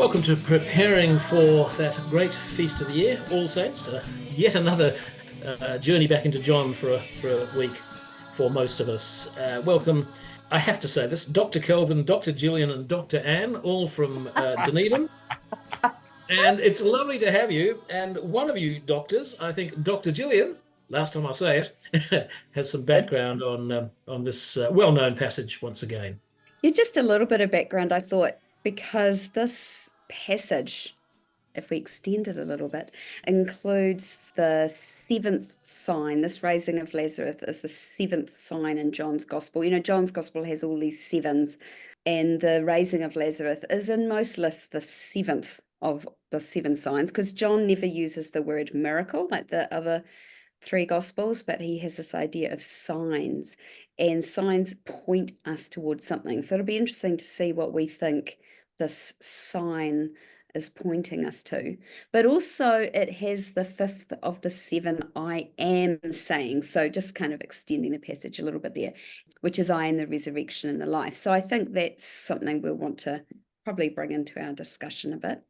welcome to preparing for that great feast of the year, All Saints. Yet another journey back into John for a week for most of us. Welcome, I have to say this, Dr. Kelvin, Dr. Gillian and Dr. Anne, all from Dunedin. And it's lovely to have you. And one of you doctors, I think Dr. Gillian, last time I say it, has some background on this well-known passage once again. Yeah, just a little bit of background, I thought, because this passage, if we extend it a little bit, includes the seventh sign. This raising of Lazarus is the seventh sign in John's Gospel. You know, John's Gospel has all these sevens, and the raising of Lazarus is in most lists the seventh of the seven signs, because John never uses the word miracle like the other three Gospels, but he has this idea of signs, and signs point us towards something. So it'll be interesting to see what we think this sign is pointing us to. But also it has the fifth of the seven I am sayings. So just kind of extending the passage a little bit there, which is I am the resurrection and the life. So I think that's something we'll want to probably bring into our discussion a bit.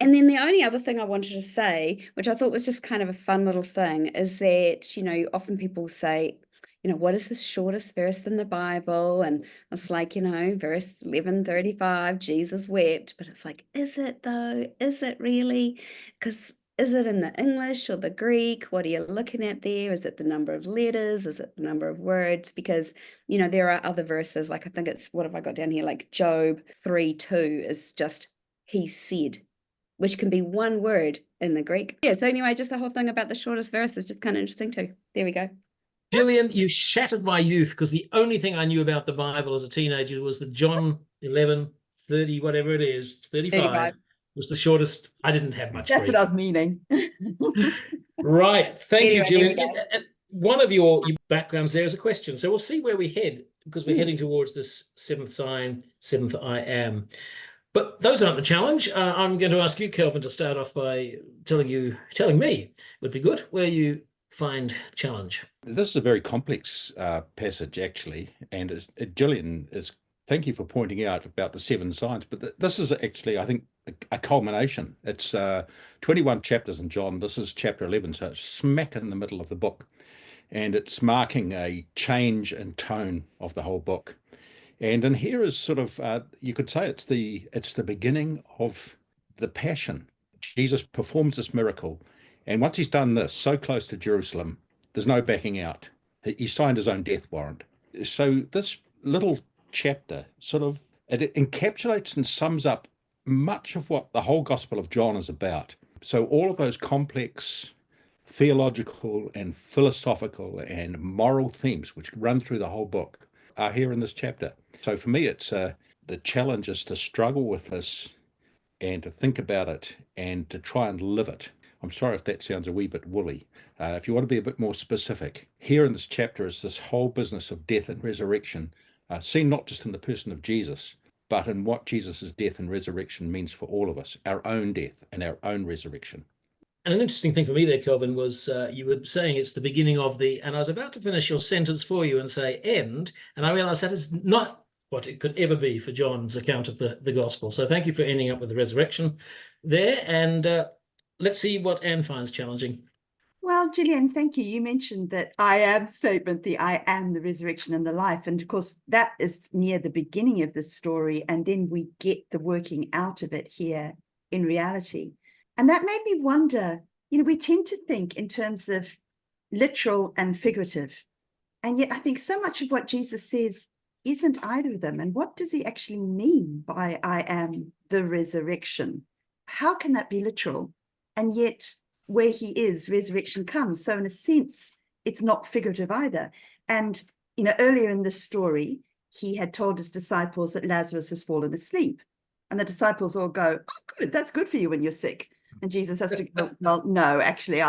And then the only other thing I wanted to say, which I thought was just kind of a fun little thing, is that, you know, often people say, you know, what is the shortest verse in the Bible? And it's like, you know, verse 11:35, Jesus wept. But it's like, is it though? Is it really? Because is it in the English or the Greek? What are you looking at there? Is it the number of letters? Is it the number of words? Because, you know, there are other verses, like I think it's, what have I got down here? Like Job 3:2 is just, he said, which can be one word in the Greek. Yeah, so anyway, just the whole thing about the shortest verse is just kind of interesting too. There we go. Gillian, you shattered my youth, because the only thing I knew about the Bible as a teenager was that John 11:30, whatever it is, 35, was the shortest. I didn't have much That's Greek. what I was meaning. Right. Thank you, Anyway, Gillian. One of your backgrounds there is a question. So we'll see where we head, because we're heading towards this seventh sign, seventh I am. But those aren't the challenge. I'm going to ask you, Kelvin, to start off by telling me, would be good, where you find challenge. This is a very complex passage, actually, and Gillian is. Thank you for pointing out about the seven signs, but this is actually, I think, a culmination. It's 21 chapters in John. This is chapter 11, so it's smack in the middle of the book, and it's marking a change in tone of the whole book. And in here is sort of, you could say it's the beginning of the Passion. Jesus performs this miracle, and once he's done this, so close to Jerusalem, there's no backing out. He signed his own death warrant. So this little chapter sort of, it encapsulates and sums up much of what the whole Gospel of John is about. So all of those complex theological and philosophical and moral themes which run through the whole book are here in this chapter. So for me, it's the challenge is to struggle with this and to think about it and to try and live it. I'm sorry if that sounds a wee bit woolly. If you want to be a bit more specific, here in this chapter is this whole business of death and resurrection, seen not just in the person of Jesus, but in what Jesus' death and resurrection means for all of us, our own death and our own resurrection. And an interesting thing for me there, Kelvin, was you were saying it's the beginning of and I was about to finish your sentence for you and say end, and I realized that is not what it could ever be for John's account of the gospel. So thank you for ending up with the resurrection there, and let's see what Anne finds challenging. Well, Gillian, thank you. You mentioned that I am statement, the I am the resurrection and the life. And of course, that is near the beginning of the story. And then we get the working out of it here in reality. And that made me wonder, you know, we tend to think in terms of literal and figurative. And yet I think so much of what Jesus says isn't either of them. And what does he actually mean by I am the resurrection? How can that be literal? And yet where he is, resurrection comes. So in a sense, it's not figurative either. And, you know, earlier in this story, he had told his disciples that Lazarus has fallen asleep. And the disciples all go, oh, good, that's good for you when you're sick. And Jesus has to go, well, no, actually,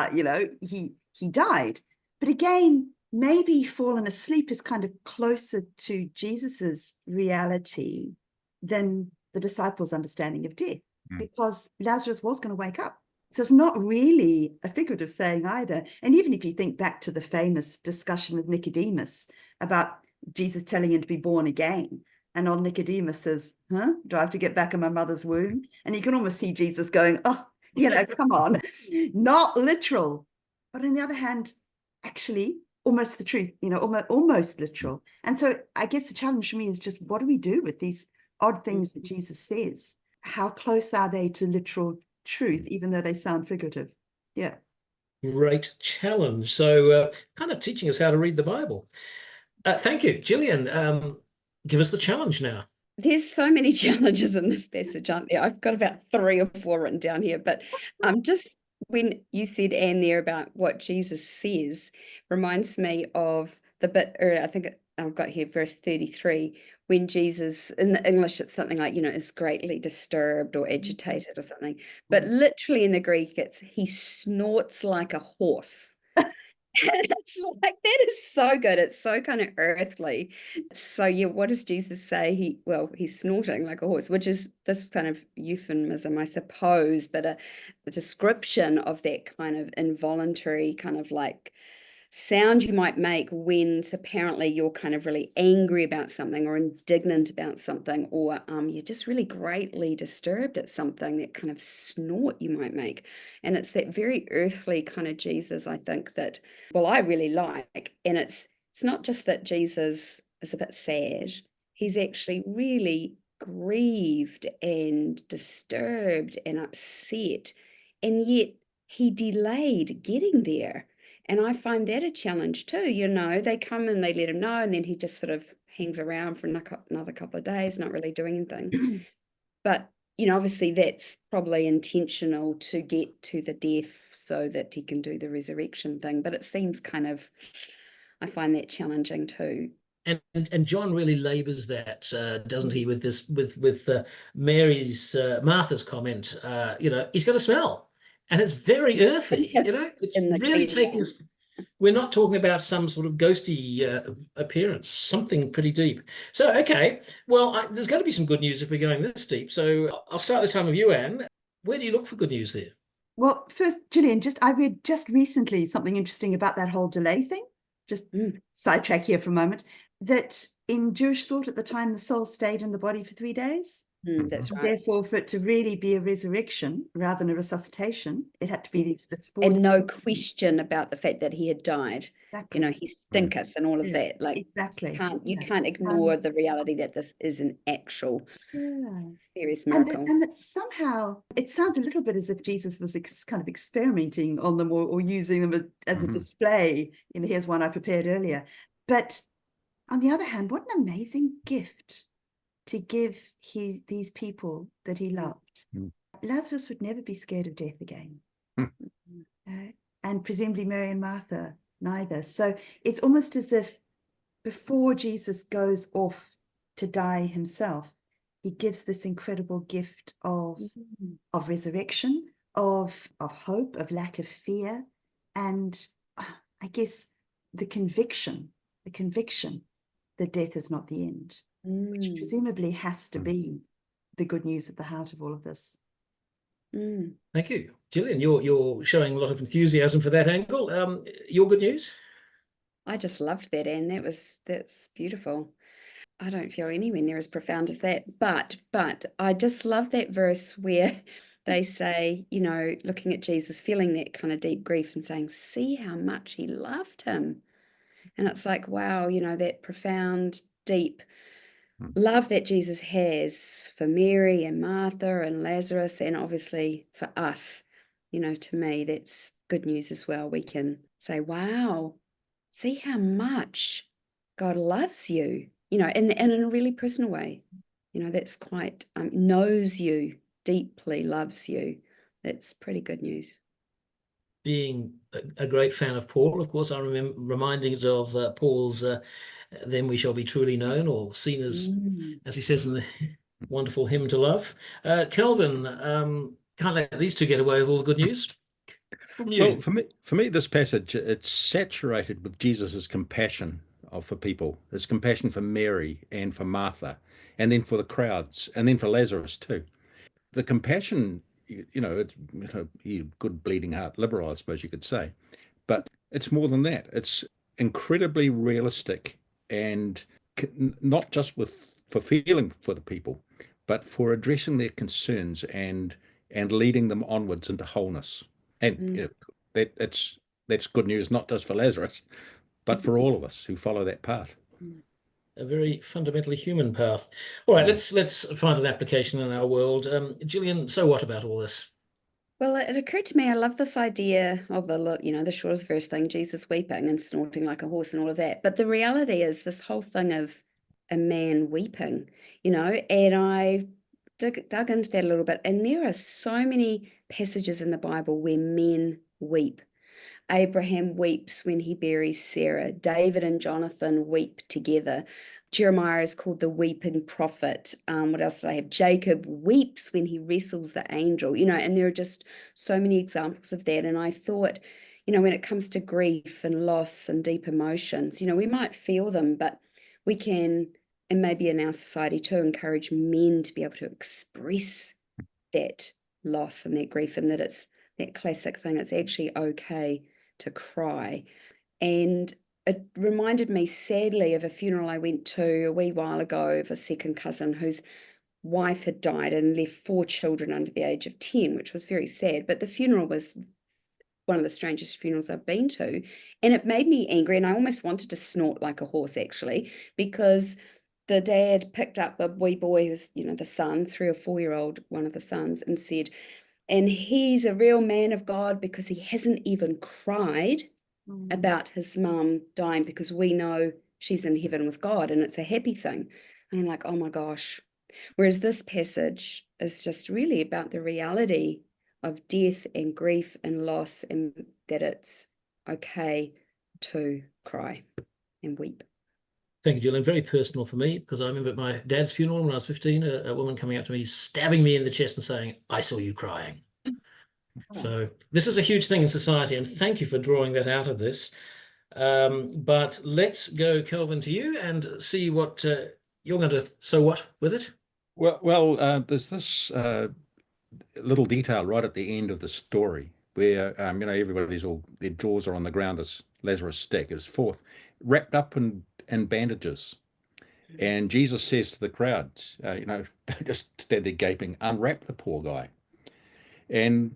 he died. But again, maybe fallen asleep is kind of closer to Jesus's reality than the disciples' understanding of death, because Lazarus was going to wake up. So it's not really a figurative saying either. And even if you think back to the famous discussion with Nicodemus about Jesus telling him to be born again, And old Nicodemus says, huh? Do I have to get back in my mother's womb? And you can almost see Jesus going, oh, come on, not literal. But on the other hand, actually, almost the truth, almost literal. And so I guess the challenge for me is just, what do we do with these odd things that Jesus says? How close are they to literal truth, even though they sound figurative? Yeah. Great challenge. So kind of teaching us how to read the Bible. Thank you. Gillian, give us the challenge now. There's so many challenges in this passage, aren't there? I've got about 3 or 4 written down here, but just when you said, Anne, there about what Jesus says, reminds me of the bit, or I think I've got here verse 33, when Jesus, in the English, it's something like, is greatly disturbed or agitated or something. But literally in the Greek, it's he snorts like a horse. It's like, that is so good. It's so kind of earthly. So yeah, what does Jesus say? He's snorting like a horse, which is this kind of euphemism, I suppose, but a description of that kind of involuntary kind of like sound you might make when apparently you're kind of really angry about something or indignant about something, or you're just really greatly disturbed at something, that kind of snort you might make. And it's that very earthly kind of Jesus, I think, that, well, I really like. And it's not just that Jesus is a bit sad, he's actually really grieved and disturbed and upset, and yet he delayed getting there. And I find that a challenge too. They come and they let him know, and then he just sort of hangs around for another couple of days, not really doing anything. But, obviously that's probably intentional to get to the death so that he can do the resurrection thing. But it seems I find that challenging too. And John really labors that, doesn't he, with this, with Martha's comment, he's got a smell. And it's very earthy, it's really taking us. We're not talking about some sort of ghosty appearance, something pretty deep. So, okay, well, there's going to be some good news if we're going this deep. So I'll start this time with you, Anne. Where do you look for good news there? Well, first, Gillian, I read just recently something interesting about that whole delay thing. Just sidetrack here for a moment. That in Jewish thought at the time, the soul stayed in the body for 3 days. That's right. Therefore, for it to really be a resurrection rather than a resuscitation, it had to be this 4 and days. no question about the fact that he had died. Exactly. He stinketh and all of that. Like, exactly. You can't ignore the reality that this is an actual serious miracle. And that somehow it sounds a little bit as if Jesus was kind of experimenting on them or using them as a display. Here's one I prepared earlier. But on the other hand, what an amazing gift to give these people that he loved. Lazarus would never be scared of death again. And presumably Mary and Martha neither. So it's almost as if before Jesus goes off to die himself, he gives this incredible gift of resurrection, of hope, of lack of fear, and I guess the conviction that death is not the end, which presumably has to be the good news at the heart of all of this. Thank you. Gillian, you're showing a lot of enthusiasm for that angle. Your good news? I just loved that, Anne. That's beautiful. I don't feel anywhere near as profound as that, but I just love that verse where they say, looking at Jesus, feeling that kind of deep grief and saying, see how much he loved him. And it's like, wow, that profound, deep love that Jesus has for Mary and Martha and Lazarus, and obviously for us. To me, that's good news as well. We can say, wow, see how much God loves you, and in a really personal way. That's quite, knows you deeply, loves you. That's pretty good news. Being a great fan of Paul, of course, I remember reminded of Paul's then we shall be truly known, or seen as he says in the wonderful hymn to love. Kelvin, can't let these two get away with all the good news from you. Well, for me, this passage, it's saturated with Jesus's compassion for people, his compassion for Mary and for Martha, and then for the crowds, and then for Lazarus too. The compassion, it's good bleeding heart liberal, I suppose you could say, but it's more than that. It's incredibly realistic, and not just with for feeling for the people, but for addressing their concerns and leading them onwards into wholeness. And that's good news, not just for Lazarus, but for all of us who follow that path. A very fundamentally human path. All right, let's find an application in our world. Gillian, so what about all this? Well, it occurred to me, I love this idea of the shortest verse thing, Jesus weeping and snorting like a horse and all of that. But the reality is this whole thing of a man weeping, and I dug into that a little bit. And there are so many passages in the Bible where men weep. Abraham weeps when he buries Sarah. David and Jonathan weep together. Jeremiah is called the weeping prophet. What else did I have? Jacob weeps when he wrestles the angel, and there are just so many examples of that. And I thought, when it comes to grief and loss and deep emotions, we might feel them, but we can, and maybe in our society too, encourage men to be able to express that loss and that grief, and that it's that classic thing. It's actually okay to cry. And it reminded me sadly of a funeral I went to a wee while ago of a second cousin whose wife had died and left 4 children under the age of 10, which was very sad. But the funeral was one of the strangest funerals I've been to. And it made me angry, and I almost wanted to snort like a horse, actually, because the dad picked up a wee boy who's, the son, 3 or 4-year-old, one of the sons, and said, and he's a real man of God because he hasn't even cried about his mum dying, because we know she's in heaven with God and it's a happy thing. And I'm like, oh my gosh. Whereas this passage is just really about the reality of death and grief and loss, and that it's okay to cry and weep. Thank you, Gillian. Very personal for me, because I remember at my dad's funeral when I was 15, a woman coming up to me, stabbing me in the chest and saying, I saw you crying. So this is a huge thing in society, and thank you for drawing that out of this. But let's go, Kelvin, to you and see what you're going to, so what with it? Well, there's this little detail right at the end of the story where, everybody's their jaws are on the ground as Lazarus' stick is forth, wrapped up in bandages. And Jesus says to the crowds, don't just stand there gaping, unwrap the poor guy. And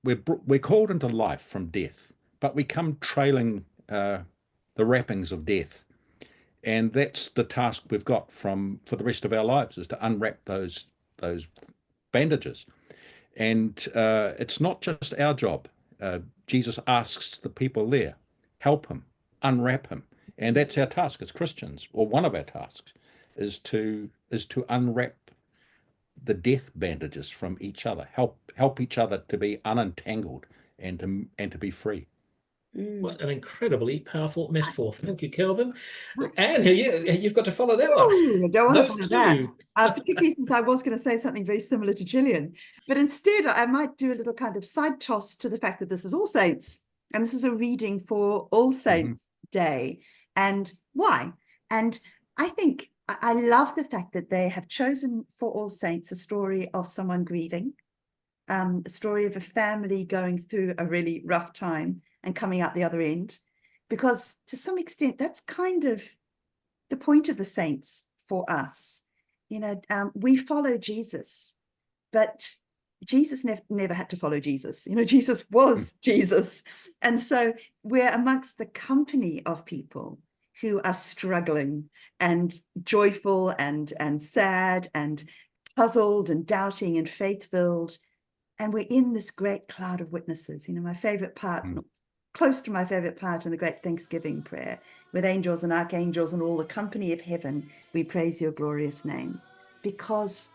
we're called into life from death, but we come trailing the wrappings of death. And that's the task we've got for the rest of our lives, is to unwrap those bandages. And it's not just our job. Jesus asks the people there, help him, unwrap him. And that's our task as Christians, or one of our tasks, is to unwrap the death bandages from each other, help each other to be unentangled and to be free. What an incredibly powerful metaphor. Thank you, Kelvin. Anne, you've got to follow that one. I don't want Those to follow two. that. Particularly since I was going to say something very similar to Gillian. But instead, I might do a little kind of side toss to the fact that this is All Saints. And this is a reading for All Saints Day. And why? And I think I love the fact that they have chosen for All Saints a story of someone grieving, a story of a family going through a really rough time and coming out the other end, because to some extent that's kind of the point of the saints for us. We follow Jesus, but Jesus never had to follow Jesus. Jesus was Jesus. And so we're amongst the company of people who are struggling and joyful and sad and puzzled and doubting and faith-filled. And we're in this great cloud of witnesses. My favorite part, close to my favorite part in the great Thanksgiving prayer, with angels and archangels and all the company of heaven, we praise your glorious name, because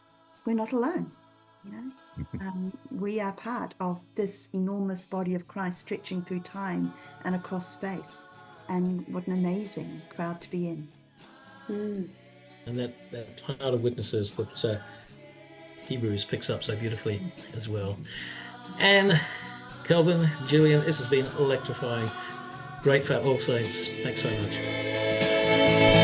we're not alone. We are part of this enormous body of Christ stretching through time and across space. And what an amazing crowd to be in. And that cloud of witnesses that Hebrews picks up so beautifully as well. And Kelvin, Gillian, this has been electrifying. Great for All Saints. Thanks so much.